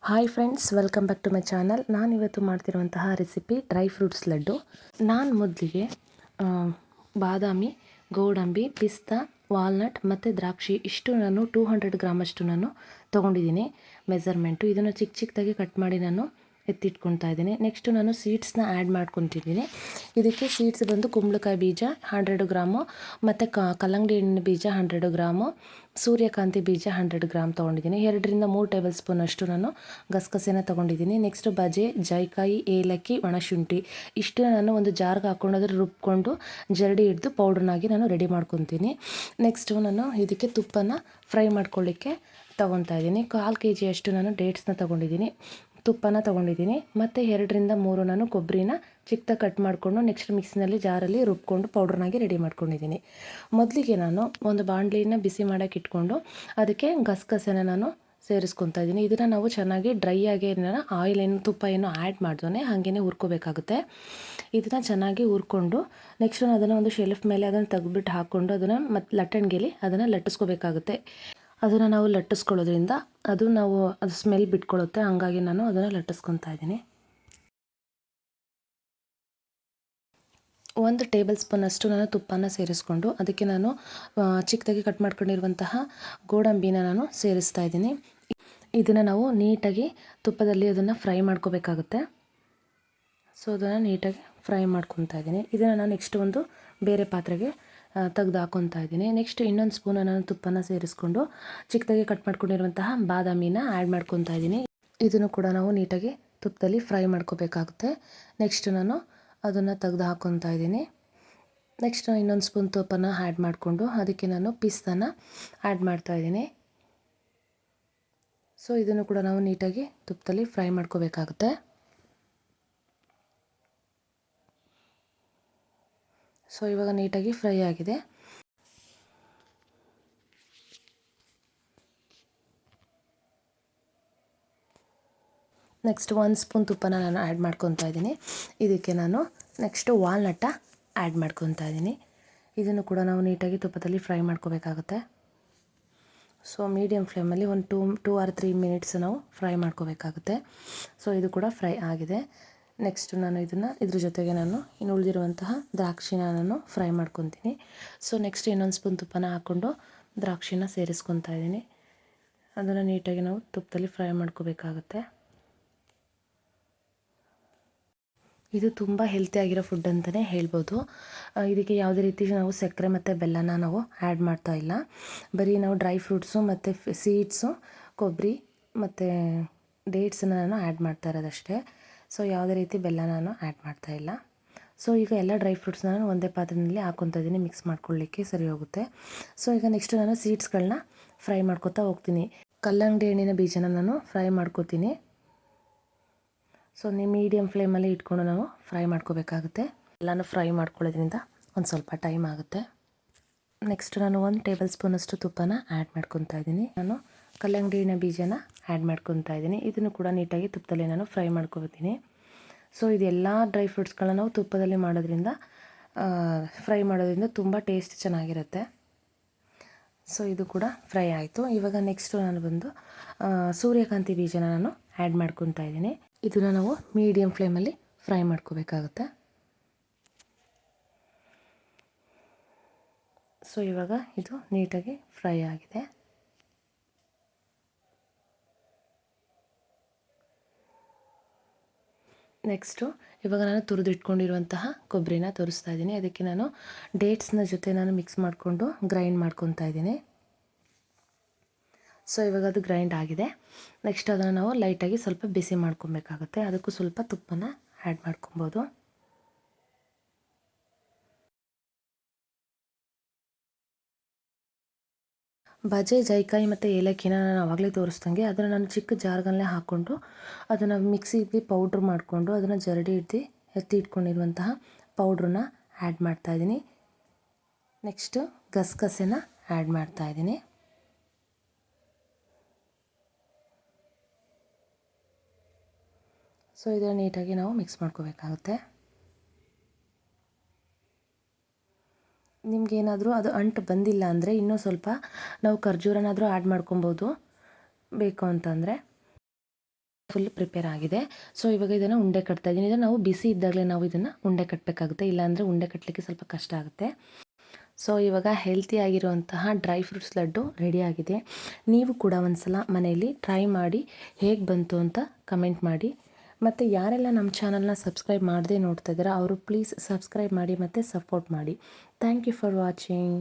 Hi friends, welcome back to my channel. ನಾನಿವತ್ತು ಮಾಡ್ತಿರುವಂತಹ recipe dry fruits laddu. ನಾನು ಮೊದಲಿಗೆ ಬಾದಾಮಿ, ಗೋಡಂಬಿ, ಪಿಸ್ತಾ, ವಾಲ್ನಟ್ ಮತ್ತು ದ್ರಾಕ್ಷಿ ಇಷ್ಟು ನಾನು 200 ಗ್ರಾಮಷ್ಟು ನಾನು ತೊಗೊಂಡಿದ್ದೀನಿ ಮೆಜರ್ಮೆಂಟು. ಇದನ್ನು ಚಿಕ್ಕ ಚಿಕ್ಕದಾಗಿ ಕಟ್ ಮಾಡಿ ನಾನು ಎತ್ತಿಟ್ಕೊತಾ ಇದ್ದೀನಿ. ನೆಕ್ಸ್ಟು ನಾನು ಸೀಡ್ಸ್ನ ಆ್ಯಡ್ ಮಾಡ್ಕೊತಿದ್ದೀನಿ. ಇದಕ್ಕೆ ಸೀಡ್ಸ್ ಬಂದು ಕುಂಬಳಕಾಯಿ ಬೀಜ 100 ಗ್ರಾಮು ಮತ್ತು ಕಲ್ಲಂಗಡಿ ಹಣ್ಣಿನ ಬೀಜ 100 ಗ್ರಾಮು, ಸೂರ್ಯಕಾಂತಿ ಬೀಜ 100 ಗ್ರಾಮ್ ತೊಗೊಂಡಿದ್ದೀನಿ. 2-3 ಟೇಬಲ್ ಸ್ಪೂನ್ ಅಷ್ಟು ನಾನು ಗಸಗಸೆನ ತೊಗೊಂಡಿದ್ದೀನಿ. ನೆಕ್ಸ್ಟು ಬಜೆ, ಜಾಯಿಕಾಯಿ, ಏಲಕ್ಕಿ, ಒಣಶುಂಠಿ ಇಷ್ಟು ನಾನು ಒಂದು ಜಾರ್ಗೆ ಹಾಕ್ಕೊಂಡು ಅದ್ರ ರುಬ್ಕೊಂಡು ಜರಡಿ ಹಿಡಿದು ಪೌಡ್ರನ್ನಾಗಿ ನಾನು ರೆಡಿ ಮಾಡ್ಕೊತೀನಿ. ನೆಕ್ಸ್ಟು ನಾನು ಇದಕ್ಕೆ ತುಪ್ಪನ ಫ್ರೈ ಮಾಡ್ಕೊಳ್ಳಿಕ್ಕೆ ತೊಗೊತಾ ಇದ್ದೀನಿ. 1/4 kg ಅಷ್ಟು ನಾನು ಡೇಟ್ಸ್ನ ತೊಗೊಂಡಿದ್ದೀನಿ, ತುಪ್ಪನ ತೊಗೊಂಡಿದ್ದೀನಿ. ಮತ್ತು 2-3 ನಾನು ಕೊಬ್ಬರಿನ ಚಿಕ್ಕದಾಗಿ ಕಟ್ ಮಾಡಿಕೊಂಡು ನೆಕ್ಸ್ಟ್ ಮಿಕ್ಸಿನಲ್ಲಿ ಜಾರಲ್ಲಿ ರುಬ್ಕೊಂಡು ಪೌಡ್ರನ್ನಾಗಿ ರೆಡಿ ಮಾಡ್ಕೊಂಡಿದ್ದೀನಿ. ಮೊದಲಿಗೆ ನಾನು ಒಂದು ಬಾಣಲಿನ ಬಿಸಿ ಮಾಡೋಕ್ಕೆ ಇಟ್ಕೊಂಡು ಅದಕ್ಕೆ ಗಸಗಸೆನ ನಾನು ಸೇರಿಸ್ಕೊತಾ ಇದ್ದೀನಿ. ಇದನ್ನು ನಾವು ಚೆನ್ನಾಗಿ ಡ್ರೈ ಆಗಿ ಆಯಿಲ್ ಏನು ತುಪ್ಪ ಏನು ಆ್ಯಡ್ ಮಾಡ್ದೇ ಹಾಗೇ ಹುರ್ಕೋಬೇಕಾಗುತ್ತೆ. ಇದನ್ನು ಚೆನ್ನಾಗಿ ಹುರ್ಕೊಂಡು ನೆಕ್ಸ್ಟ್ ಅದನ್ನು ಒಂದು ಶೆಲ್ಫ್ ಮೇಲೆ ಅದನ್ನು ತೆಗೆದ್ಬಿಟ್ಟು ಹಾಕ್ಕೊಂಡು ಅದನ್ನು ಮತ್ತು ಲಟ್ಟಣಿಗೆಲಿ ಅದನ್ನು ಲಟ್ಟಿಸ್ಕೋಬೇಕಾಗುತ್ತೆ. ಅದನ್ನು ನಾವು ಲಟ್ಟಿಸ್ಕೊಳ್ಳೋದ್ರಿಂದ ಅದು ಸ್ಮೆಲ್ ಬಿಟ್ಕೊಳ್ಳುತ್ತೆ, ಹಾಗಾಗಿ ನಾನು ಅದನ್ನು ಲಟ್ಟಿಸ್ಕೊತಾ ಇದ್ದೀನಿ. 1 ಟೇಬಲ್ ಸ್ಪೂನ್ ಅಷ್ಟು ನಾನು ತುಪ್ಪನ ಸೇರಿಸ್ಕೊಂಡು ಅದಕ್ಕೆ ನಾನು ಚಿಕ್ಕದಾಗಿ ಕಟ್ ಮಾಡ್ಕೊಂಡಿರುವಂತಹ ಗೋಡಂಬಿನ ನಾನು ಸೇರಿಸ್ತಾ ಇದ್ದೀನಿ. ಇದನ್ನು ನಾವು ನೀಟಾಗಿ ತುಪ್ಪದಲ್ಲಿ ಅದನ್ನು ಫ್ರೈ ಮಾಡ್ಕೋಬೇಕಾಗುತ್ತೆ. ಸೊ ಅದನ್ನು ನೀಟಾಗಿ ಫ್ರೈ ಮಾಡ್ಕೊತಾ ಇದ್ದೀನಿ. ಇದನ್ನು ನಾನು ನೆಕ್ಸ್ಟ್ ಒಂದು ಬೇರೆ ಪಾತ್ರೆಗೆ ತೆಗೆದು ಹಾಕ್ಕೊತಾ ಇದ್ದೀನಿ. ನೆಕ್ಸ್ಟ್ ಇನ್ನೊಂದು ಸ್ಪೂನ ನಾನು ತುಪ್ಪನ ಸೇರಿಸ್ಕೊಂಡು ಚಿಕ್ಕದಾಗಿ ಕಟ್ ಮಾಡ್ಕೊಂಡಿರುವಂತಹ ಬಾದಾಮಿನ ಆ್ಯಡ್ ಮಾಡ್ಕೊತಾ ಇದ್ದೀನಿ. ಇದನ್ನು ಕೂಡ ನಾವು ನೀಟಾಗಿ ತುಪ್ಪದಲ್ಲಿ ಫ್ರೈ ಮಾಡ್ಕೋಬೇಕಾಗುತ್ತೆ. ನೆಕ್ಸ್ಟ್ ನಾನು ಅದನ್ನು ತೆಗೆದು ಹಾಕ್ಕೊತಾ ಇದ್ದೀನಿ. ನೆಕ್ಸ್ಟ್ ಇನ್ನೊಂದು ಸ್ಪೂನ್ ತುಪ್ಪನ ಆ್ಯಡ್ ಮಾಡಿಕೊಂಡು ಅದಕ್ಕೆ ನಾನು ಪಿಸ್ತಾನ ಆ್ಯಡ್ ಮಾಡ್ತಾಯಿದ್ದೀನಿ. ಸೊ ಇದನ್ನು ಕೂಡ ನಾವು ನೀಟಾಗಿ ತುಪ್ಪದಲ್ಲಿ ಫ್ರೈ ಮಾಡ್ಕೋಬೇಕಾಗುತ್ತೆ. ಸೊ ಇವಾಗ ನೀಟಾಗಿ ಫ್ರೈ ಆಗಿದೆ. ನೆಕ್ಸ್ಟ್ 1 ಸ್ಪೂನ್ ತುಪ್ಪನ ನಾನು ಆ್ಯಡ್ ಮಾಡ್ಕೊತಾ ಇದ್ದೀನಿ. ಇದಕ್ಕೆ ನಾನು ನೆಕ್ಸ್ಟು ವಾಲ್ನಟ್ಟ ಆ್ಯಡ್ ಮಾಡ್ಕೊತಾ ಇದ್ದೀನಿ. ಇದನ್ನು ಕೂಡ ನಾವು ನೀಟಾಗಿ ತುಪ್ಪದಲ್ಲಿ ಫ್ರೈ ಮಾಡ್ಕೋಬೇಕಾಗುತ್ತೆ. ಸೊ ಮೀಡಿಯಮ್ ಫ್ಲೇಮಲ್ಲಿ ಒಂದು 2 or 3 ಮಿನಿಟ್ಸ್ ನಾವು ಫ್ರೈ ಮಾಡ್ಕೋಬೇಕಾಗುತ್ತೆ. ಸೊ ಇದು ಕೂಡ ಫ್ರೈ ಆಗಿದೆ. ನೆಕ್ಸ್ಟ್ ನಾನು ಇದ್ರ ಜೊತೆಗೆ ನಾನು ಇನ್ನು ಉಳಿದಿರುವಂತಹ ದ್ರಾಕ್ಷಿನ ನಾನು ಫ್ರೈ ಮಾಡ್ಕೊತೀನಿ. ಸೊ ನೆಕ್ಸ್ಟ್ ಇನ್ನೊಂದು ಸ್ಪೂನ್ ತುಪ್ಪನ ಹಾಕ್ಕೊಂಡು ದ್ರಾಕ್ಷಿನ ಸೇರಿಸ್ಕೊತಾ ಇದ್ದೀನಿ. ಅದನ್ನು ನೀಟಾಗಿ ನಾವು ತುಪ್ಪದಲ್ಲಿ ಫ್ರೈ ಮಾಡ್ಕೋಬೇಕಾಗುತ್ತೆ. ಇದು ತುಂಬ ಹೆಲ್ತಿಯಾಗಿರೋ ಫುಡ್ ಅಂತಲೇ ಹೇಳ್ಬೋದು. ಇದಕ್ಕೆ ಯಾವುದೇ ರೀತಿ ನಾವು ಸಕ್ಕರೆ ಮತ್ತು ಬೆಲ್ಲನ ನಾವು ಆ್ಯಡ್ ಮಾಡ್ತಾ ಇಲ್ಲ. ಬರೀ ನಾವು ಡ್ರೈ ಫ್ರೂಟ್ಸು ಮತ್ತು ಸೀಡ್ಸು, ಕೊಬ್ಬರಿ ಮತ್ತು ಡೇಟ್ಸನ್ನು ನಾನು ಆ್ಯಡ್ ಮಾಡ್ತಾ ಇರೋದಷ್ಟೇ. ಸೊ ಯಾವುದೇ ರೀತಿ ಬೆಲ್ಲ ನಾನು ಆ್ಯಡ್ ಮಾಡ್ತಾ ಇಲ್ಲ. ಸೊ ಈಗ ಎಲ್ಲ ಡ್ರೈ ಫ್ರೂಟ್ಸ್ನ ನಾನು ಒಂದೇ ಪಾತ್ರೆಯಲ್ಲಿ ಹಾಕ್ಕೊತಾ ಇದ್ದೀನಿ, ಮಿಕ್ಸ್ ಮಾಡ್ಕೊಳ್ಳಿಕ್ಕೆ ಸರಿ ಹೋಗುತ್ತೆ. ಸೊ ಈಗ ನೆಕ್ಸ್ಟ್ ನಾನು ಸೀಡ್ಸ್ಗಳನ್ನ ಫ್ರೈ ಮಾಡ್ಕೊತಾ ಹೋಗ್ತೀನಿ. ಕಲ್ಲಂಗಡಿ ಹಣ್ಣಿನ ಬೀಜನ ನಾನು ಫ್ರೈ ಮಾಡ್ಕೊತೀನಿ. ಸೊ ಮೀಡಿಯಮ್ ಫ್ಲೇಮಲ್ಲಿ ಇಟ್ಕೊಂಡು ನಾವು ಫ್ರೈ ಮಾಡ್ಕೋಬೇಕಾಗುತ್ತೆ. ಎಲ್ಲನೂ ಫ್ರೈ ಮಾಡ್ಕೊಳ್ಳೋದ್ರಿಂದ ಒಂದು ಸ್ವಲ್ಪ ಟೈಮ್ ಆಗುತ್ತೆ. ನೆಕ್ಸ್ಟ್ ನಾನು 1 ಟೇಬಲ್ ಸ್ಪೂನಷ್ಟು ತುಪ್ಪನ ಆ್ಯಡ್ ಮಾಡ್ಕೊತಾ ಇದ್ದೀನಿ. ನಾನು ಕಲ್ಲಂಗಡಿ ಹಣ್ಣಿನ ಬೀಜನ ಆ್ಯಡ್ ಮಾಡ್ಕೊತಾ ಇದ್ದೀನಿ. ಇದನ್ನು ಕೂಡ ನೀಟಾಗಿ ತುಪ್ಪದಲ್ಲಿ ನಾನು ಫ್ರೈ ಮಾಡ್ಕೊತೀನಿ. ಸೊ ಇದೆಲ್ಲ ಡ್ರೈ ಫ್ರೂಟ್ಸ್ಗಳನ್ನ ನಾವು ತುಪ್ಪದಲ್ಲಿ ಫ್ರೈ ಮಾಡೋದ್ರಿಂದ ತುಂಬ ಟೇಸ್ಟ್ ಚೆನ್ನಾಗಿರುತ್ತೆ. ಸೊ ಇದು ಕೂಡ ಫ್ರೈ ಆಯಿತು. ಇವಾಗ ನೆಕ್ಸ್ಟು ನಾನು ಬಂದು ಸೂರ್ಯಕಾಂತಿ ಬೀಜನ ನಾನು ಆ್ಯಡ್ ಮಾಡ್ಕೊತಾ ಇದ್ದೀನಿ. ಇದನ್ನು ನಾವು ಮೀಡಿಯಮ್ ಫ್ಲೇಮಲ್ಲಿ ಫ್ರೈ ಮಾಡ್ಕೋಬೇಕಾಗುತ್ತೆ. ಸೊ ಇವಾಗ ಇದು ನೀಟಾಗಿ ಫ್ರೈ ಆಗಿದೆ. ನೆಕ್ಸ್ಟು ಇವಾಗ ನಾನು ತುರಿದಿಟ್ಕೊಂಡಿರುವಂತಹ ಕೊಬ್ಬರಿನ ತೋರಿಸ್ತಾ ಇದ್ದೀನಿ. ಅದಕ್ಕೆ ನಾನು ಡೇಟ್ಸ್ನ ಜೊತೆ ನಾನು ಮಿಕ್ಸ್ ಮಾಡಿಕೊಂಡು ಗ್ರೈಂಡ್ ಮಾಡ್ಕೊತಾ ಇದ್ದೀನಿ. ಸೊ ಇವಾಗ ಅದು ಗ್ರೈಂಡ್ ಆಗಿದೆ. ನೆಕ್ಸ್ಟ್ ಅದನ್ನು ನಾವು ಲೈಟಾಗಿ ಸ್ವಲ್ಪ ಬಿಸಿ ಮಾಡ್ಕೊಬೇಕಾಗುತ್ತೆ. ಅದಕ್ಕೂ ಸ್ವಲ್ಪ ತುಪ್ಪನ ಆ್ಯಡ್ ಮಾಡ್ಕೊಬೋದು. ಬಜೆ, ಜಾಯಿಕಾಯಿ ಮತ್ತು ಏಲಕ್ಕಿನ ನಾನು ಆವಾಗಲೇ ತೋರಿಸ್ದಂಗೆ ಅದನ್ನು ನಾನು ಚಿಕ್ಕ ಜಾರ್ಗಲ್ಲೇ ಹಾಕ್ಕೊಂಡು ಅದನ್ನು ಮಿಕ್ಸಿಗೆ ಪೌಡ್ರ್ ಮಾಡಿಕೊಂಡು ಅದನ್ನು ಜರಡಿ ಎತ್ತಿ ಇಟ್ಕೊಂಡಿರುವಂತಹ ಪೌಡ್ರನ್ನ ಆ್ಯಡ್ ಮಾಡ್ತಾಯಿದ್ದೀನಿ. ನೆಕ್ಸ್ಟು ಗಸಗಸೆನ ಆ್ಯಡ್ ಮಾಡ್ತಾಯಿದ್ದೀನಿ. ಸೊ ಇದನ್ನು ನೀಟಾಗಿ ನಾವು ಮಿಕ್ಸ್ ಮಾಡ್ಕೋಬೇಕಾಗುತ್ತೆ. ನಿಮಗೇನಾದರೂ ಅದು ಅಂಟು ಬಂದಿಲ್ಲ ಅಂದರೆ ಇನ್ನೂ ಸ್ವಲ್ಪ ನಾವು ಖರ್ಜೂರನಾದರೂ ಆ್ಯಡ್ ಮಾಡ್ಕೊಬೋದು ಬೇಕು ಅಂತಂದರೆ. ಫುಲ್ ಪ್ರಿಪೇರ್ ಆಗಿದೆ. ಸೊ ಇವಾಗ ಇದನ್ನು ಉಂಡೆ ಕಟ್ತಾ ಇದ್ದೀನಿ. ಇದನ್ನು ನಾವು ಬಿಸಿ ಇದ್ದಾಗಲೇ ನಾವು ಇದನ್ನು ಉಂಡೆ ಕಟ್ಟಬೇಕಾಗುತ್ತೆ, ಇಲ್ಲಾಂದರೆ ಉಂಡೆ ಕಟ್ಟಲಿಕ್ಕೆ ಸ್ವಲ್ಪ ಕಷ್ಟ ಆಗುತ್ತೆ. ಸೊ ಇವಾಗ ಹೆಲ್ತಿ ಆಗಿರುವಂತಹ ಡ್ರೈ ಫ್ರೂಟ್ಸ್ ಲಡ್ಡು ರೆಡಿಯಾಗಿದೆ. ನೀವು ಕೂಡ ಒಂದ್ಸಲ ಮನೆಯಲ್ಲಿ ಟ್ರೈ ಮಾಡಿ ಹೇಗೆ ಬಂತು ಅಂತ ಕಮೆಂಟ್ ಮಾಡಿ. ಮತ್ತು ಯಾರೆಲ್ಲ ನಮ್ಮ ಚಾನಲ್ನ ಸಬ್ಸ್ಕ್ರೈಬ್ ಮಾಡದೆ ನೋಡ್ತಾ ಇದ್ದೀರಾ ಅವರು ಪ್ಲೀಸ್ ಸಬ್ಸ್ಕ್ರೈಬ್ ಮಾಡಿ ಮತ್ತು ಸಪೋರ್ಟ್ ಮಾಡಿ. Thank you for watching.